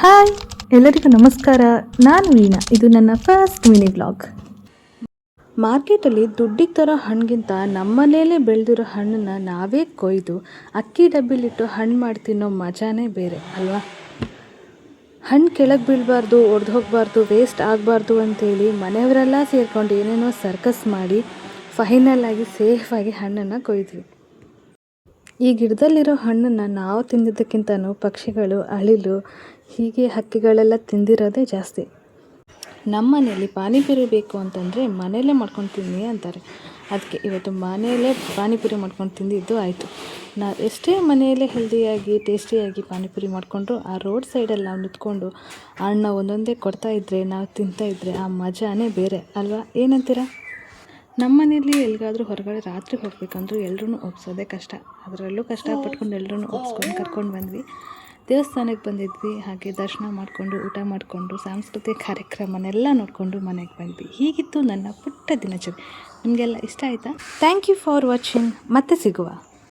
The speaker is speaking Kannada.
ಹಾಯ್, ಎಲ್ಲರಿಗೂ ನಮಸ್ಕಾರ. ನಾನು ವೀಣಾ. ಇದು ನನ್ನ ಫಸ್ಟ್ ಮಿನಿ ವ್ಲಾಗ್. ಮಾರ್ಕೆಟಲ್ಲಿ ದುಡ್ಡಿಗೆ ತರೋ ಹಣ್ಣಿಗಿಂತ ನಮ್ಮನೇಲೇ ಬೆಳೆದಿರೋ ಹಣ್ಣನ್ನು ನಾವೇ ಕೊಯ್ದು ಅಕ್ಕಿ ಡಬ್ಬಿಲಿಟ್ಟು ಹಣ್ಣು ಮಾಡಿ ತಿನ್ನೋ ಮಜಾನೇ ಬೇರೆ ಅಲ್ವಾ. ಹಣ್ಣು ಕೆಳಗೆ ಬೀಳಬಾರ್ದು, ಒಡೆದು ಹೋಗಬಾರ್ದು, ವೇಸ್ಟ್ ಆಗಬಾರ್ದು ಅಂತೇಳಿ ಮನೆಯವರೆಲ್ಲ ಸೇರ್ಕೊಂಡು ಏನೇನೋ ಸರ್ಕಸ್ ಮಾಡಿ ಫೈನಲ್ ಆಗಿ ಸೇಫಾಗಿ ಹಣ್ಣನ್ನು ಕೊಯ್ದ್ವಿ. ಈ ಗಿಡದಲ್ಲಿರೋ ಹಣ್ಣನ್ನು ನಾವು ತಿಂದಿದ್ದಕ್ಕಿಂತನೂ ಪಕ್ಷಿಗಳು, ಅಳಿಲು, ಹೀಗೆ ಹಕ್ಕಿಗಳೆಲ್ಲ ತಿಂದಿರೋದೇ ಜಾಸ್ತಿ. ನಮ್ಮ ಮನೇಲಿ ಪಾನಿಪುರಿ ಬೇಕು ಅಂತಂದರೆ ಮನೆಯಲ್ಲೇ ಮಾಡ್ಕೊಂಡು ತಿನ್ನಿ ಅಂತಾರೆ. ಅದಕ್ಕೆ ಇವತ್ತು ಮನೆಯಲ್ಲೇ ಪಾನಿಪುರಿ ಮಾಡ್ಕೊಂಡು ತಿಂದಿದ್ದು ಆಯಿತು. ನಾವು ಎಷ್ಟೇ ಮನೆಯಲ್ಲೇ ಹೆಲ್ದಿಯಾಗಿ ಟೇಸ್ಟಿಯಾಗಿ ಪಾನಿಪುರಿ ಮಾಡಿಕೊಂಡ್ರು ಆ ರೋಡ್ ಸೈಡಲ್ಲಿ ನಾವು ನಿಂತ್ಕೊಂಡು ಹಣ್ಣ ಒಂದೊಂದೇ ಕೊಡ್ತಾಯಿದ್ರೆ ನಾವು ತಿಂತಾಯಿದ್ರೆ ಆ ಮಜಾನೇ ಬೇರೆ ಅಲ್ವಾ, ಏನಂತೀರ? ನಮ್ಮ ಮನೇಲಿ ಎಲ್ಲಿಗಾದರೂ ಹೊರಗಡೆ ರಾತ್ರಿ ಹೋಗ್ಬೇಕಂದ್ರೂ ಎಲ್ಲರೂ ಒಪ್ಸೋದೇ ಕಷ್ಟ. ಅದರಲ್ಲೂ ಕಷ್ಟಪಟ್ಕೊಂಡು ಎಲ್ಲರೂ ಒಪ್ಸ್ಕೊಂಡು ಕರ್ಕೊಂಡು ಬಂದ್ವಿ. ದೇವಸ್ಥಾನಕ್ಕೆ ಬಂದಿದ್ವಿ, ಹಾಗೆ ದರ್ಶನ ಮಾಡಿಕೊಂಡು ಊಟ ಮಾಡಿಕೊಂಡು ಸಾಂಸ್ಕೃತಿಕ ಕಾರ್ಯಕ್ರಮನೆಲ್ಲ ನೋಡಿಕೊಂಡು ಮನೆಗೆ ಬಂದ್ವಿ. ಹೀಗಿತ್ತು ನನ್ನ ಪುಟ್ಟ ದಿನಚರಿ. ನಿಮಗೆಲ್ಲ ಇಷ್ಟ ಆಯಿತಾ? Thank you for watching. ಮತ್ತೆ ಸಿಗುವ.